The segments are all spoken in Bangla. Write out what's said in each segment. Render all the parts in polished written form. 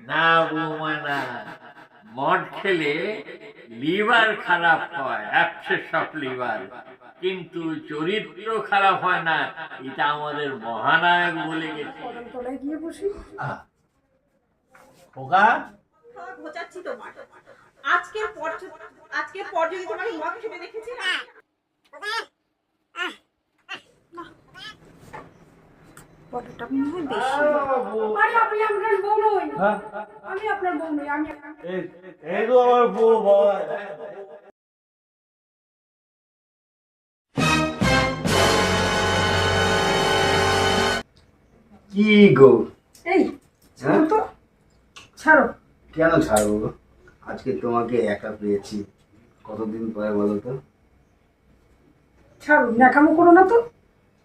না বৌমা না, মদ খেলে লিভার খারাপ হয়, অ্যাবসেস অফ লিভার, কিন্তু চরিত্র খারাপ হয় না। এটা আমাদের মহানায়ক বলে গেছে। তলায় গিয়ে বসি। খোকা, ঘোচাচ্ছি তোমার। আজকের পর যদি তোমার মদ খেতে দেখেছি না, বড়টা মনে হয় বেশি। আরে আপনি আপনার বউ নই। আমি আপনার বউ নই, আমি এই তো আমার বউ বাবা। কি গো? এই ছাড়ো তো, ছাড়ো। কেন ছাড়বো গো? আজকে তোমাকে একা পেয়েছি, কতদিন পরে বলো তো? ছাড়ো, ন্যাকামো করো না তো।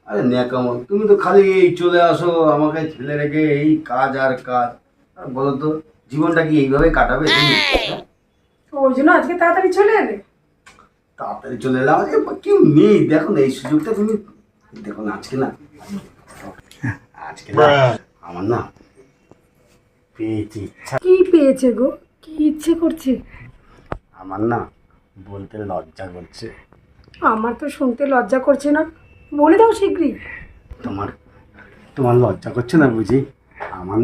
আরে ন্যাকামো, তুমি তো খালি এই চলে আসো আমাকে ফেলে রেখে, এই কাজ আর কাজ। আর বলো তো, জীবনটা কি এইভাবে কাটাবে তুমি? ওই জন্য আজকে তাড়াতাড়ি চলে এলে। তাড়াতাড়ি চলে এলাম, আজকে কেউ নেই, দেখো না এই সুযোগটা তুমি দেখো না। আজকে না আমার না পেয়েছি ইচ্ছা, কি পেয়েছে গো? কি ইচ্ছে করছে? আমার না বলতে লজ্জা করছে। আমার তো শুনতে লজ্জা করছে না, বলে দাও শীঘ্রই। তোমার তোমার লজ্জা করছে না বুঝি? আমার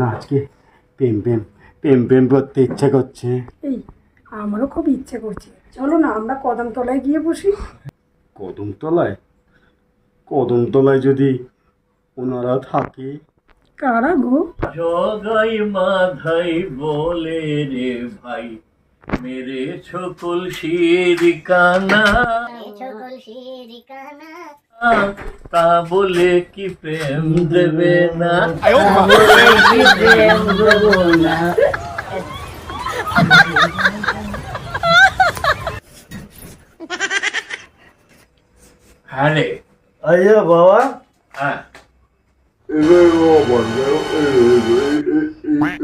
না আজকে প্রেম প্রেম প্রেম প্রেম করতে ইচ্ছে করছে। এই আমারও খুব ইচ্ছে করছে, চলো না আমরা কদমতলায় গিয়ে বসি। কদমতলায়? কদমতলায় যদি ওনারা থাকে? কারা গো? জগাই মাধাই বলে রে ভাই, মেরেছ কলসির কানা, তা বলে কি প্রেম দেবে না? হ্যাঁ রে, আচ্ছা বাবা, হ্যাঁ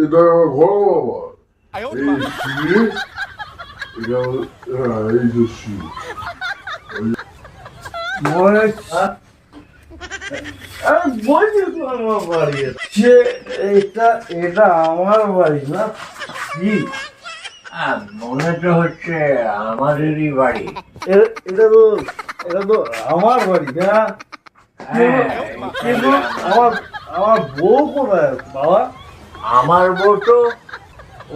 এটা আমার ঘর বাবা। এই সিঁড়ি, এটা হ্যাঁ এই যে সিঁড়ি। মনে হচ্ছে আমি বলছি তো আমার বাড়ি আছে। এটা এটা আমার বাড়ি না? কি মনে তো হচ্ছে আমাদেরই বাড়ি। এটা তো আমার বাড়ি না? হ্যাঁ, কিন্তু আমার আমার বউ কোথায় বাবা? আমার বউ তো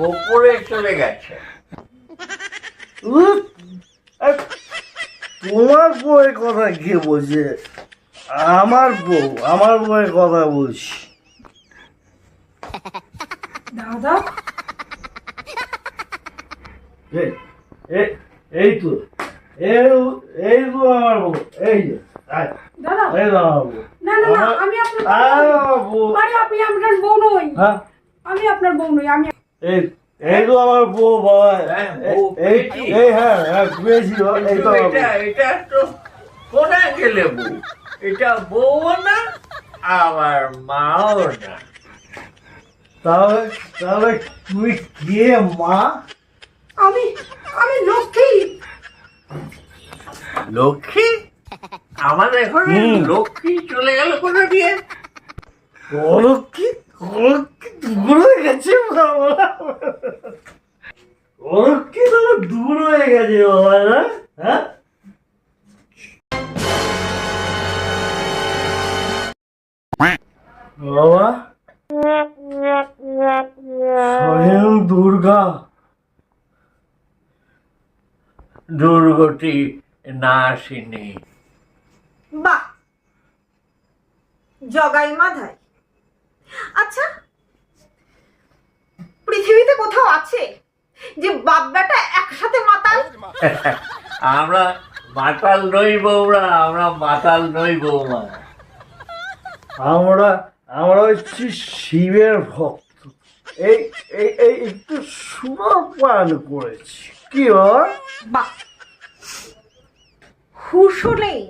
ওপরে চলে গেছে। উহ, এই তোমার বউয়ের কথা কে বলছে? আমার বউয়ের কথা বলছি। দাদা, এই তো এই তো আমার বউ, এই যে দাদা। এই তো আমার বউ। না না না, আমি আপনার আমার বউ। আরে আপনি আপনার বউ নই। হ্যাঁ, আমি আপনার বউ নই, আমি এই এই তো আমার বউ বাবা। হ্যাঁ, বউ এই পেয়েছি। এই হ্যাঁ হ্যাঁ পেয়েছি, এই তো আমার বউ। এটা তো কোথায় গেলে বউ? এটা বউ না, আবার মাও না। তাহলে তাহলে তুই কে মা? আমি আমি লক্ষ্মী। লক্ষ্মী? আমাদের ঘরে লক্ষ্মী চলে গেল কোথা দিয়ে? অলক্ষী দূর হয়ে গেছে বাবা। অলক্ষী তো দূর হয়ে গেছে বাবা না? হ্যাঁ, বাবা স্বয়ং দুর্গা দুর্গতি না আসেনি। বাহ, জগাই মাধাই। আচ্ছা, পৃথিবীতে কোথাও আছে যে বাপ বেটা একসাথে মাতাল? আমরা মাতাল নই বৌরা, আমরা মাতাল নই বৌমা। আমরা আমরা হচ্ছি শিবের ভক্ত। এই এই এই একটু সুরপান করেছি কি বাবা? বাহ, হুশ নেই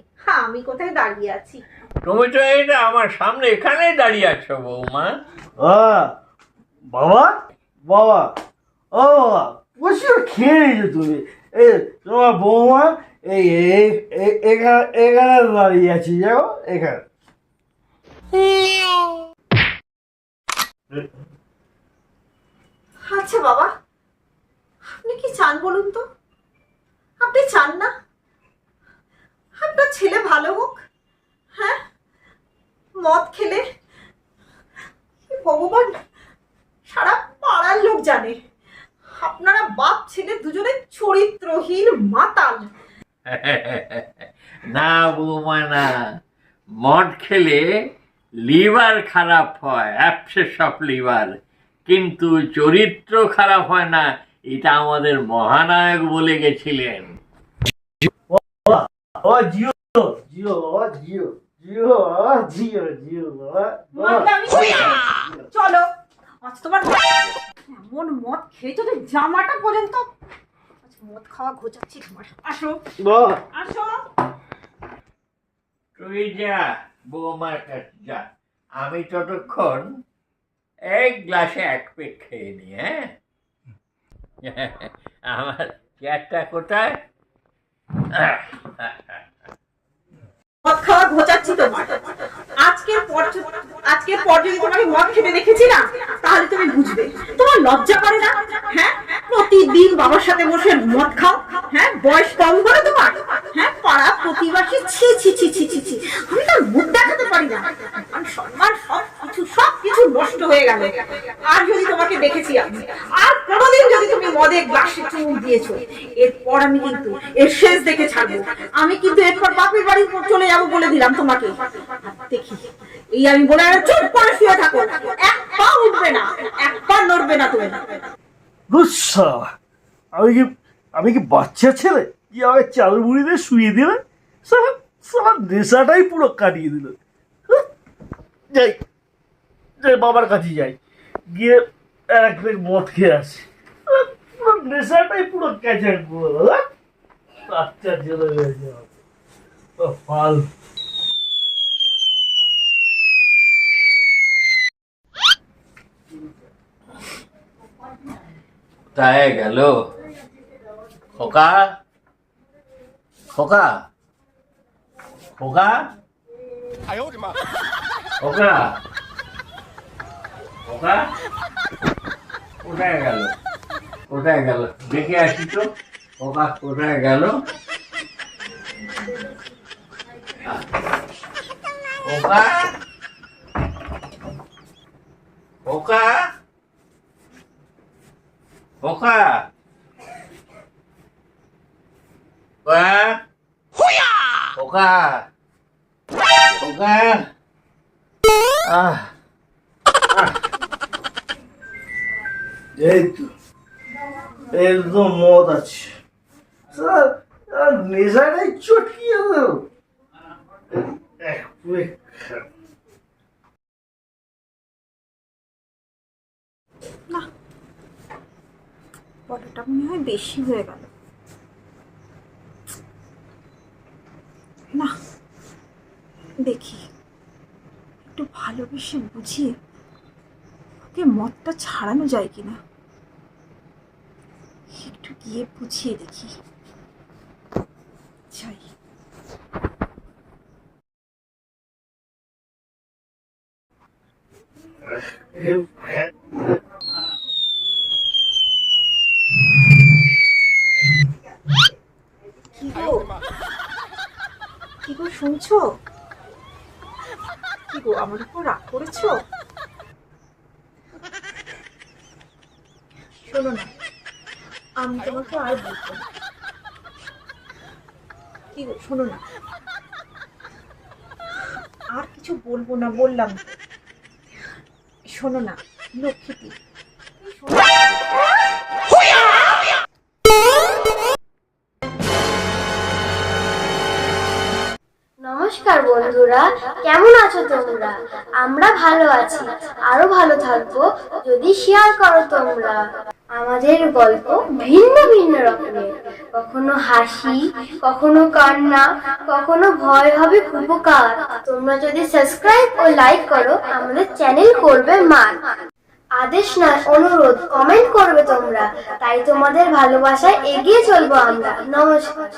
আমি কোথায় দাঁড়িয়ে আছি। তুমি তো এটা আমার সামনে এখানেই দাঁড়িয়ে আছো বৌমা। বাবা বাবা ও বাবা, প্রচুর খেয়ে নিয়েছো তুমি। এই তোমার বৌমা এই এখানে এখানে দাঁড়িয়ে আছি, যাও এখানে। বাবা, আপনি কি চান বলুন তো? আপনি চান না আপনার ছেলে ভালো হোক? হ্যাঁ, মদ খেলে ভগবান সারা পাড়ার লোক জানে আপনারা বাপ ছেলে দুজনে চরিত্রহীন মাতাল। না বৌমা না, মদ খেলে লিভার খারাপ হয়, অ্যাবসেস অফ লিভার, কিন্তু চরিত্র খারাপ হয় না, এটা আমাদের মহানায়ক বলে গেছিলেন। ও জিও জিও বাবা, জিও জিও বাবা, জিও জিও বাবা। মাতলামি ছেড়ে দাও। চলো, আজ তোমার এমন মদ খেয়েছো যে জামাটা পর্যন্ত, আজ মদ খাওয়া ঘোচাচ্ছি তোমার। আসো বাবা, আসো। তুই যা বৌমার কাছে যা, আমি ততক্ষণ এক গ্লাসে এক পেক খেয়ে নি। হ্যাঁ, আমার চেয়ারটা কোথায়? মদ খাওয়া ঘোচাচ্ছি তোমার। আজকের পর যদি তোমাকে মদ খেতে দেখেছি না, তাহলে তুমি বুঝবে তোমার লজ্জা করে না? হ্যাঁ, প্রতিদিন বাবার সাথে বসে মদ খাও। হ্যাঁ, বয়স কম করে তোমার? হ্যাঁ, পাড়া প্রতিবাসী ছি ছি ছি ছি ছি ছি, আমি তার মুখ দেখাতে পারি না। আমার সম্মান সবকিছু নষ্ট হয়ে গেল। আর যদি তোমাকে দেখেছি আমি, আর কোনোদিন যদি তুমি মদে গ্লাসে চুমুক দিয়েছো, এরপর আমি কিন্তু এর শেষ দেখে ছাড়বো। আমি কিন্তু এরপর বাপের বাড়ি চলে যাবো বলে দিলাম তোমাকে। দেখি এই আমি বলে চুপ করে শুয়ে থাকো, এক পা উঠবে না, এক পা নড়বে না তুমি। গুসা, আমি কি বাচ্চা ছেলে কি আমাকে চাল মুড়ি দিয়ে শুয়ে দিলে? সারা সারা নেশাটাই পুরো কাটিয়ে দিল। যাই যাই বাবার কাছে যাই, গিয়ে এক প্লেট মদ খেয়ে আসি। পুরো নেশাটাই পুরো ক্যাচার করে দিল। বাচ্চা ছেলে হয়েছে ফাল। কোথায় গেল খোকা? খোকা, খোকা, খোকা, খোকা, কোথায় গেল? কোথায় গেল দেখে আসি তো, খোকা কোথায় গেল? খোকা, খোকা, খোকা, খোকা, খোকা, এই তো মদ আছে, নেশাটাই চটকিয়ে দিল। বড়টা মনে হয় বেশি হয়ে গেল। না, দেখি একটু ভালোবেসে বুঝিয়ে ওকে মদটা ছাড়ানো যায় কিনা, একটু গিয়ে বুঝিয়ে দেখি। যাই। কি গো শুনছো? কি গো আমার উপর রাগ করেছো? শোনো না, আমি তোমাকে আর বলবো না। কি গো শোনো না, আর কিছু বলবো না বললাম। শোনো না লক্ষ্মীটি, নমস্কার বন্ধুরা, কেমন আছো তোমরা? আমরা ভালো আছি, আরো ভালো থাকবো যদি শেয়ার করো তোমরা। আমাদের গল্প ভিন্ন ভিন্ন রকমের, কখনো হাসি, কখনো কান্না, কখনো ভয় হবে উপকার। তোমরা যদি সাবস্ক্রাইব ও লাইক করো, আমাদের চ্যানেল করবে মান। আদেশ নয় অনুরোধ, কমেন্ট করবে তোমরা, তাই তোমাদের ভালোবাসায় এগিয়ে চলবো আমরা। নমস্কার।